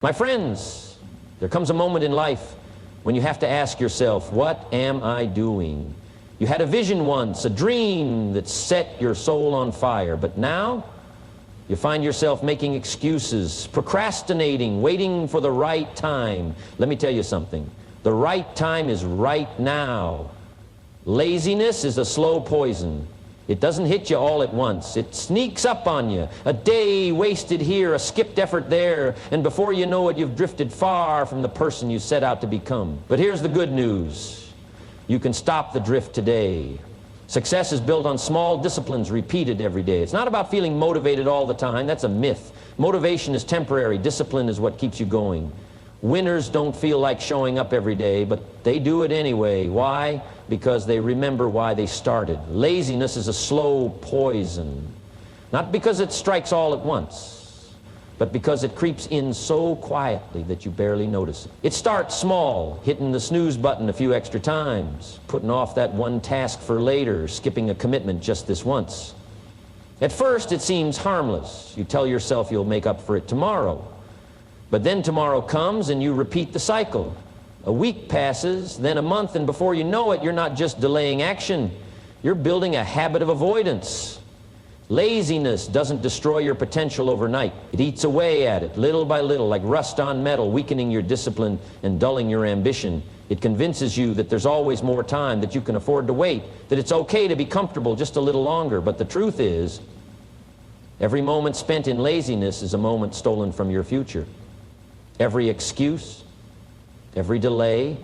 My friends, there comes a moment in life when you have to ask yourself, what am I doing? You had a vision once, a dream that set your soul on fire, but now you find yourself making excuses, procrastinating, waiting for the right time. Let me tell you something. The right time is right now. Laziness is a slow poison. It doesn't hit you all at once. It sneaks up on you. A day wasted here, a skipped effort there, and before you know it, you've drifted far from the person you set out to become. But here's the good news. You can stop the drift today. Success is built on small disciplines repeated every day. It's not about feeling motivated all the time. That's a myth. Motivation is temporary. Discipline is what keeps you going. Winners don't feel like showing up every day, but they do it anyway. Why? Because they remember why they started. Laziness is a slow poison. Not because it strikes all at once, but because it creeps in so quietly that you barely notice it. It starts small, hitting the snooze button a few extra times, putting off that one task for later, skipping a commitment just this once. At first it seems harmless. You tell yourself you'll make up for it tomorrow. But then tomorrow comes and you repeat the cycle. A week passes, then a month, and before you know it, you're not just delaying action, you're building a habit of avoidance. Laziness doesn't destroy your potential overnight. It eats away at it, little by little, like rust on metal, weakening your discipline and dulling your ambition. It convinces you that there's always more time, that you can afford to wait, that it's okay to be comfortable just a little longer. But the truth is, every moment spent in laziness is a moment stolen from your future. Every excuse, every delay,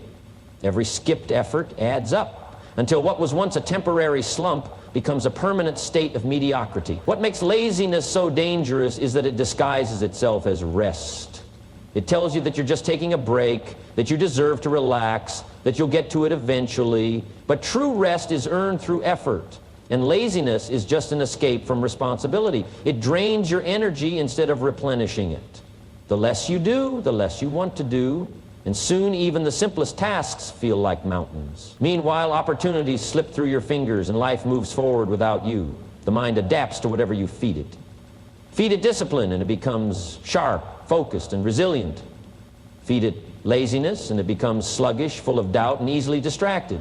every skipped effort adds up until what was once a temporary slump becomes a permanent state of mediocrity. What makes laziness so dangerous is that it disguises itself as rest. It tells you that you're just taking a break, that you deserve to relax, that you'll get to it eventually. But true rest is earned through effort, and laziness is just an escape from responsibility. It drains your energy instead of replenishing it. The less you do, the less you want to do, and soon even the simplest tasks feel like mountains. Meanwhile, opportunities slip through your fingers and life moves forward without you. The mind adapts to whatever you feed it. Feed it discipline and it becomes sharp, focused, and resilient. Feed it laziness and it becomes sluggish, full of doubt, and easily distracted.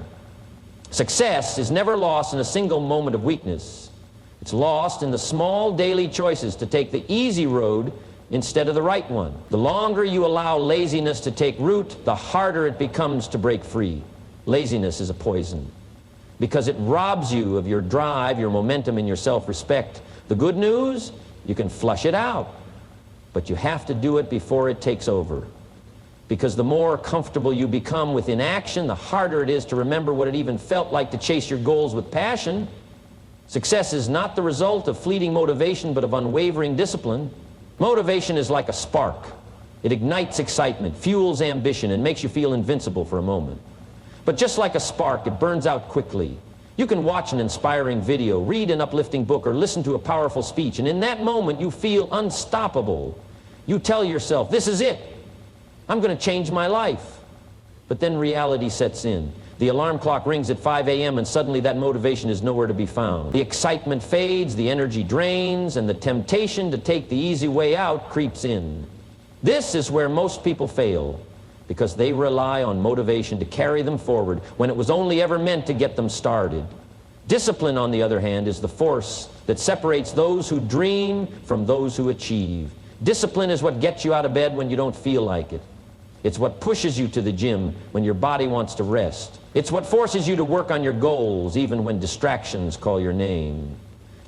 Success is never lost in a single moment of weakness. It's lost in the small daily choices to take the easy road instead of the right one. The longer you allow laziness to take root, the harder it becomes to break free. Laziness is a poison because it robs you of your drive, your momentum, and your self-respect. The good news, you can flush it out, but you have to do it before it takes over. Because the more comfortable you become with inaction, the harder it is to remember what it even felt like to chase your goals with passion. Success is not the result of fleeting motivation, but of unwavering discipline. Motivation is like a spark. It ignites excitement, fuels ambition, and makes you feel invincible for a moment. But just like a spark, it burns out quickly. You can watch an inspiring video, read an uplifting book, or listen to a powerful speech, and in that moment you feel unstoppable. You tell yourself, this is it. I'm going to change my life. But then reality sets in. The alarm clock rings at 5 a.m. and suddenly that motivation is nowhere to be found. The excitement fades, the energy drains, and the temptation to take the easy way out creeps in. This is where most people fail, because they rely on motivation to carry them forward when it was only ever meant to get them started. Discipline, on the other hand, is the force that separates those who dream from those who achieve. Discipline is what gets you out of bed when you don't feel like it. It's what pushes you to the gym when your body wants to rest. It's what forces you to work on your goals even when distractions call your name.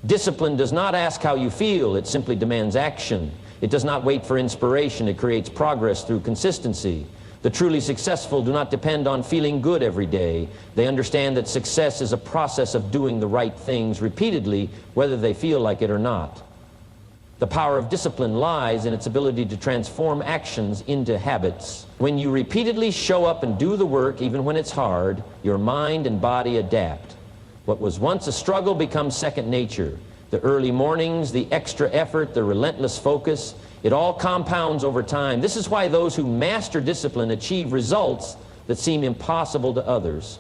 Discipline does not ask how you feel, it simply demands action. It does not wait for inspiration, it creates progress through consistency. The truly successful do not depend on feeling good every day. They understand that success is a process of doing the right things repeatedly, whether they feel like it or not. The power of discipline lies in its ability to transform actions into habits. When you repeatedly show up and do the work, even when it's hard, your mind and body adapt. What was once a struggle becomes second nature. The early mornings, the extra effort, the relentless focus, it all compounds over time. This is why those who master discipline achieve results that seem impossible to others.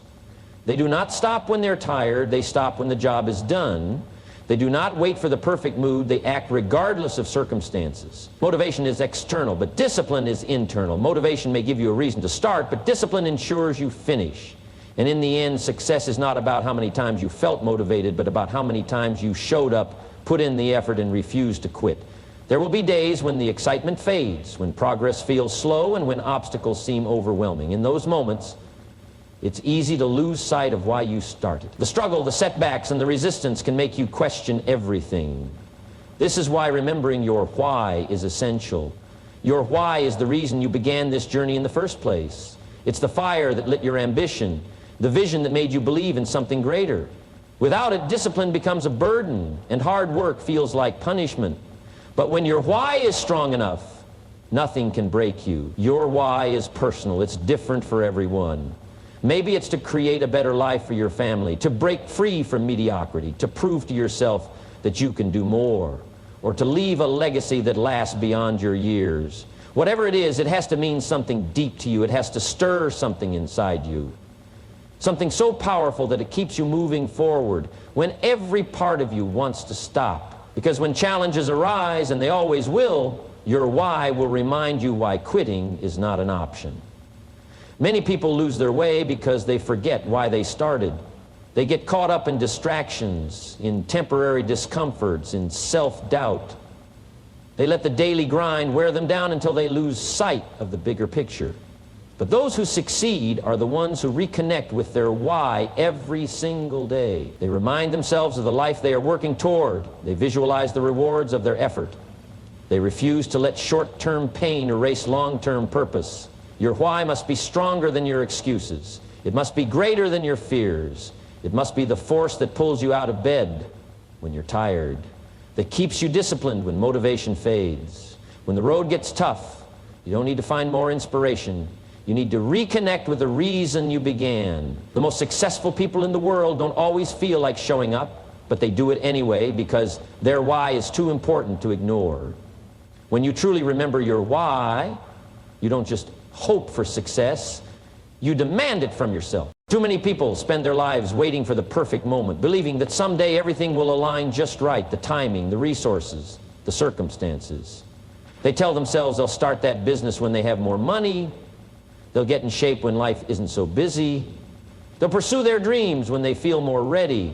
They do not stop when they're tired, they stop when the job is done. They do not wait for the perfect mood. They act regardless of circumstances. Motivation is external, but discipline is internal. Motivation may give you a reason to start, but discipline ensures you finish. And in the end, success is not about how many times you felt motivated, but about how many times you showed up, put in the effort, and refused to quit. There will be days when the excitement fades, when progress feels slow, and when obstacles seem overwhelming. In those moments, it's easy to lose sight of why you started. The struggle, the setbacks, and the resistance can make you question everything. This is why remembering your why is essential. Your why is the reason you began this journey in the first place. It's the fire that lit your ambition, the vision that made you believe in something greater. Without it, discipline becomes a burden, and hard work feels like punishment. But when your why is strong enough, nothing can break you. Your why is personal. It's different for everyone. Maybe it's to create a better life for your family, to break free from mediocrity, to prove to yourself that you can do more, or to leave a legacy that lasts beyond your years. Whatever it is, it has to mean something deep to you. It has to stir something inside you. Something so powerful that it keeps you moving forward when every part of you wants to stop. Because when challenges arise, and they always will, your why will remind you why quitting is not an option. Many people lose their way because they forget why they started. They get caught up in distractions, in temporary discomforts, in self-doubt. They let the daily grind wear them down until they lose sight of the bigger picture. But those who succeed are the ones who reconnect with their why every single day. They remind themselves of the life they are working toward. They visualize the rewards of their effort. They refuse to let short-term pain erase long-term purpose. Your why must be stronger than your excuses. It must be greater than your fears. It must be the force that pulls you out of bed when you're tired, that keeps you disciplined when motivation fades. When the road gets tough, you don't need to find more inspiration. You need to reconnect with the reason you began. The most successful people in the world don't always feel like showing up, but they do it anyway because their why is too important to ignore. When you truly remember your why, you don't just hope for success, you demand it from yourself. Too many people spend their lives waiting for the perfect moment, believing that someday everything will align just right, the timing, the resources, the circumstances. They tell themselves they'll start that business when they have more money, they'll get in shape when life isn't so busy, they'll pursue their dreams when they feel more ready.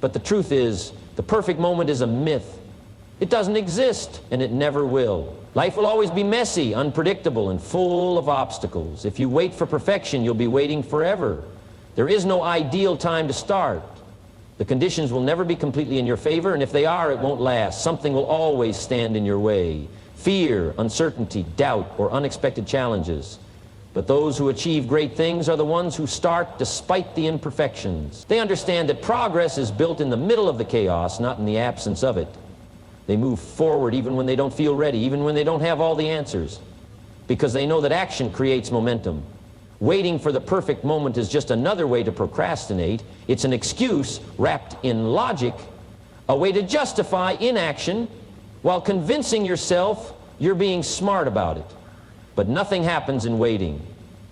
But the truth is, the perfect moment is a myth. It doesn't exist, and it never will. Life will always be messy, unpredictable, and full of obstacles. If you wait for perfection, you'll be waiting forever. There is no ideal time to start. The conditions will never be completely in your favor, and if they are, it won't last. Something will always stand in your way. Fear, uncertainty, doubt, or unexpected challenges. But those who achieve great things are the ones who start despite the imperfections. They understand that progress is built in the middle of the chaos, not in the absence of it. They move forward even when they don't feel ready, even when they don't have all the answers, because they know that action creates momentum. Waiting for the perfect moment is just another way to procrastinate. It's an excuse wrapped in logic, a way to justify inaction while convincing yourself you're being smart about it. But nothing happens in waiting.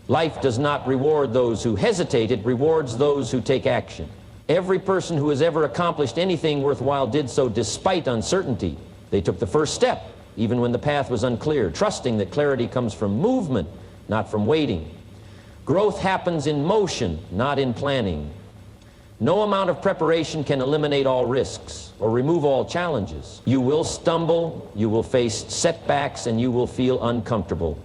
Life does not reward those who hesitate, it rewards those who take action. Every person who has ever accomplished anything worthwhile did so despite uncertainty. They took the first step, even when the path was unclear, trusting that clarity comes from movement, not from waiting. Growth happens in motion, not in planning. No amount of preparation can eliminate all risks or remove all challenges. You will stumble, you will face setbacks, and you will feel uncomfortable.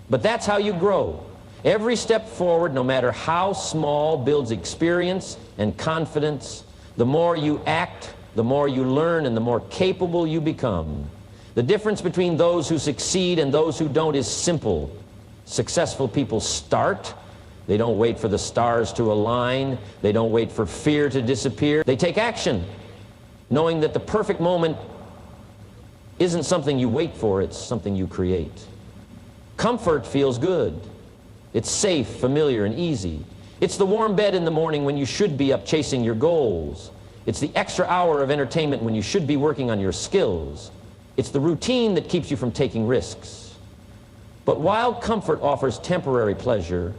But that's how you grow. Every step forward, no matter how small, builds experience and confidence. The more you act, the more you learn, and the more capable you become. The difference between those who succeed and those who don't is simple. Successful people start. They don't wait for the stars to align. They don't wait for fear to disappear. They take action, knowing that the perfect moment isn't something you wait for, it's something you create. Comfort feels good. It's safe, familiar, and easy. It's the warm bed in the morning when you should be up chasing your goals. It's the extra hour of entertainment when you should be working on your skills. It's the routine that keeps you from taking risks. But while comfort offers temporary pleasure,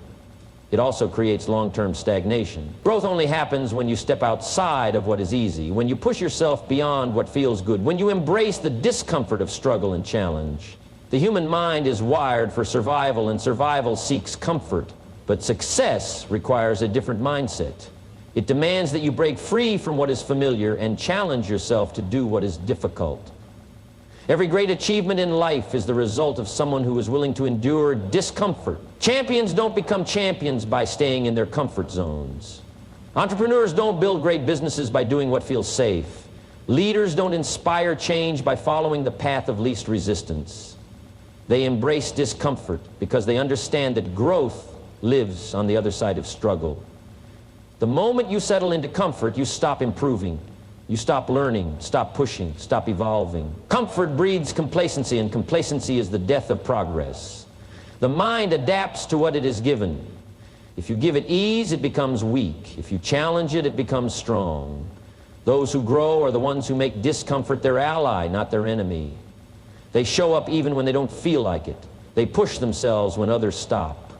It also creates long-term stagnation. Growth only happens when you step outside of what is easy, when you push yourself beyond what feels good, when you embrace the discomfort of struggle and challenge. The human mind is wired for survival, and survival seeks comfort. But success requires a different mindset. It demands that you break free from what is familiar and challenge yourself to do what is difficult. Every great achievement in life is the result of someone who is willing to endure discomfort. Champions don't become champions by staying in their comfort zones. Entrepreneurs don't build great businesses by doing what feels safe. Leaders don't inspire change by following the path of least resistance. They embrace discomfort because they understand that growth lives on the other side of struggle. The moment you settle into comfort, you stop improving. You stop learning, stop pushing, stop evolving. Comfort breeds complacency, and complacency is the death of progress. The mind adapts to what it is given. If you give it ease, it becomes weak. If you challenge it, it becomes strong. Those who grow are the ones who make discomfort their ally, not their enemy. They show up even when they don't feel like it. They push themselves when others stop.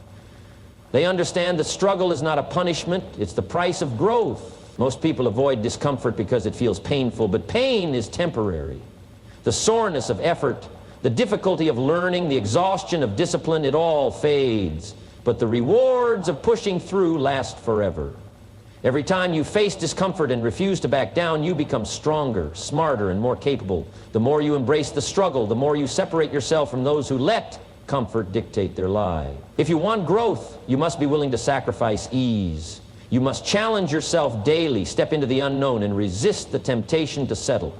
They understand that struggle is not a punishment, it's the price of growth. Most people avoid discomfort because it feels painful, but pain is temporary. The soreness of effort, the difficulty of learning, the exhaustion of discipline, it all fades. But the rewards of pushing through last forever. Every time you face discomfort and refuse to back down, you become stronger, smarter, and more capable. The more you embrace the struggle, the more you separate yourself from those who let comfort dictate their lives. If you want growth, you must be willing to sacrifice ease. You must challenge yourself daily, step into the unknown, and resist the temptation to settle.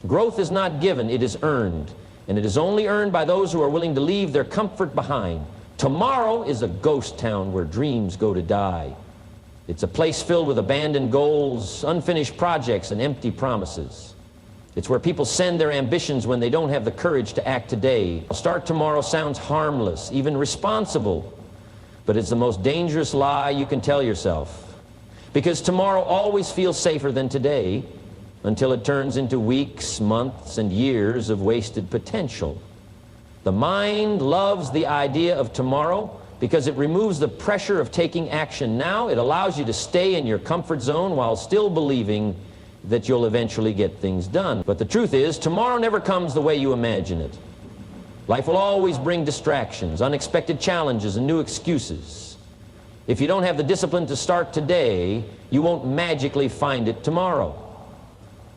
Growth is not given, it is earned. And it is only earned by those who are willing to leave their comfort behind. Tomorrow is a ghost town where dreams go to die. It's a place filled with abandoned goals, unfinished projects, and empty promises. It's where people send their ambitions when they don't have the courage to act today. Start tomorrow sounds harmless, even responsible. But it's the most dangerous lie you can tell yourself. Because tomorrow always feels safer than today until it turns into weeks, months, and years of wasted potential. The mind loves the idea of tomorrow because it removes the pressure of taking action now. It allows you to stay in your comfort zone while still believing that you'll eventually get things done. But the truth is, tomorrow never comes the way you imagine it. Life will always bring distractions, unexpected challenges, and new excuses. If you don't have the discipline to start today, you won't magically find it tomorrow.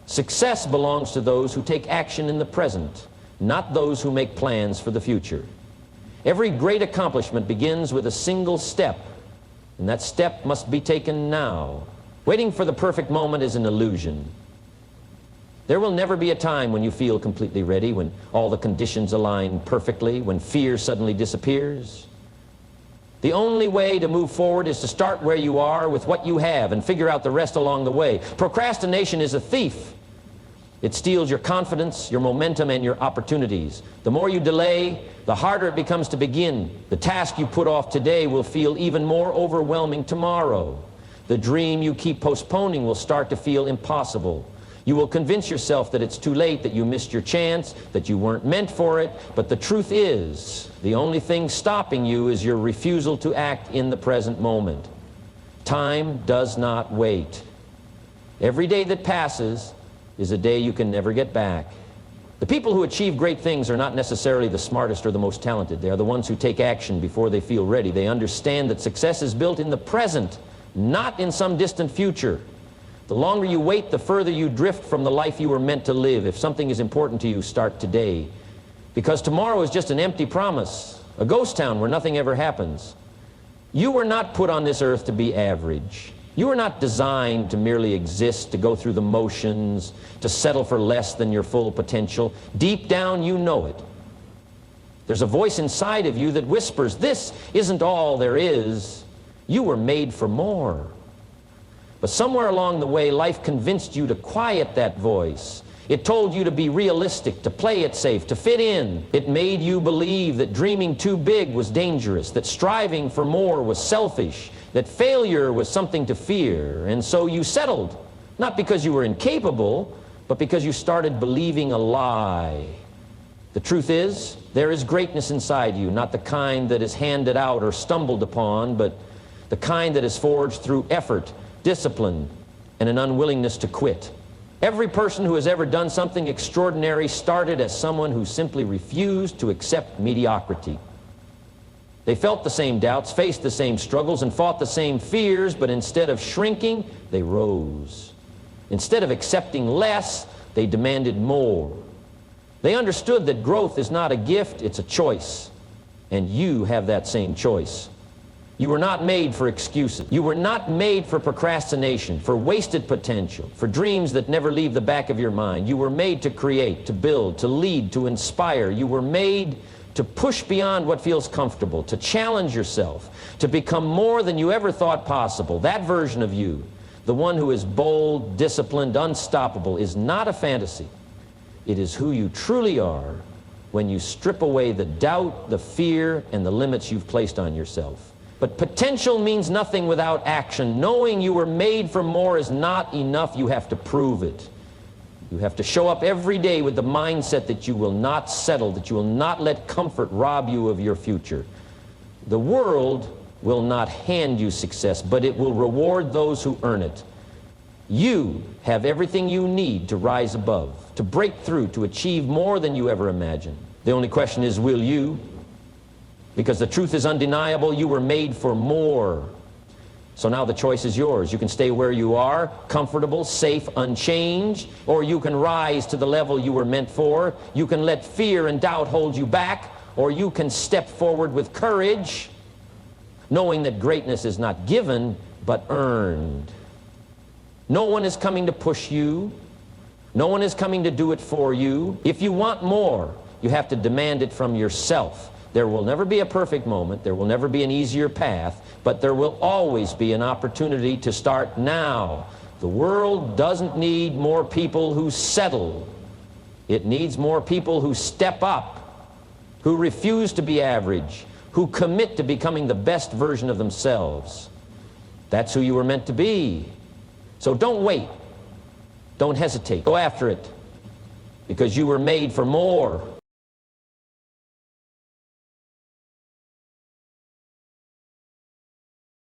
Success belongs to those who take action in the present, not those who make plans for the future. Every great accomplishment begins with a single step, and that step must be taken now. Waiting for the perfect moment is an illusion. There will never be a time when you feel completely ready, when all the conditions align perfectly, when fear suddenly disappears. The only way to move forward is to start where you are with what you have and figure out the rest along the way. Procrastination is a thief. It steals your confidence, your momentum, and your opportunities. The more you delay, the harder it becomes to begin. The task you put off today will feel even more overwhelming tomorrow. The dream you keep postponing will start to feel impossible. You will convince yourself that it's too late, that you missed your chance, that you weren't meant for it. But the truth is, the only thing stopping you is your refusal to act in the present moment. Time does not wait. Every day that passes is a day you can never get back. The people who achieve great things are not necessarily the smartest or the most talented. They are the ones who take action before they feel ready. They understand that success is built in the present, not in some distant future. The longer you wait, the further you drift from the life you were meant to live. If something is important to you, start today. Because tomorrow is just an empty promise, a ghost town where nothing ever happens. You were not put on this earth to be average. You were not designed to merely exist, to go through the motions, to settle for less than your full potential. Deep down, you know it. There's a voice inside of you that whispers, this isn't all there is. You were made for more. But somewhere along the way, life convinced you to quiet that voice. It told you to be realistic, to play it safe, to fit in. It made you believe that dreaming too big was dangerous, that striving for more was selfish, that failure was something to fear. And so you settled, not because you were incapable, but because you started believing a lie. The truth is, there is greatness inside you, not the kind that is handed out or stumbled upon, but the kind that is forged through effort, discipline, and an unwillingness to quit. Every person who has ever done something extraordinary started as someone who simply refused to accept mediocrity. They felt the same doubts, faced the same struggles, and fought the same fears, but instead of shrinking, they rose. Instead of accepting less, they demanded more. They understood that growth is not a gift, it's a choice. And you have that same choice. You were not made for excuses. You were not made for procrastination, for wasted potential, for dreams that never leave the back of your mind. You were made to create, to build, to lead, to inspire. You were made to push beyond what feels comfortable, to challenge yourself, to become more than you ever thought possible. That version of you, the one who is bold, disciplined, unstoppable, is not a fantasy. It is who you truly are when you strip away the doubt, the fear, and the limits you've placed on yourself. But potential means nothing without action. Knowing you were made for more is not enough. You have to prove it. You have to show up every day with the mindset that you will not settle, that you will not let comfort rob you of your future. The world will not hand you success, but it will reward those who earn it. You have everything you need to rise above, to break through, to achieve more than you ever imagined. The only question is, will you? Because the truth is undeniable, you were made for more. So now the choice is yours. You can stay where you are, comfortable, safe, unchanged, or you can rise to the level you were meant for. You can let fear and doubt hold you back, or you can step forward with courage, knowing that greatness is not given, but earned. No one is coming to push you. No one is coming to do it for you. If you want more, you have to demand it from yourself. There will never be a perfect moment. There will never be an easier path, but there will always be an opportunity to start now. The world doesn't need more people who settle. It needs more people who step up, who refuse to be average, who commit to becoming the best version of themselves. That's who you were meant to be. So don't wait. Don't hesitate. Go after it, because you were made for more.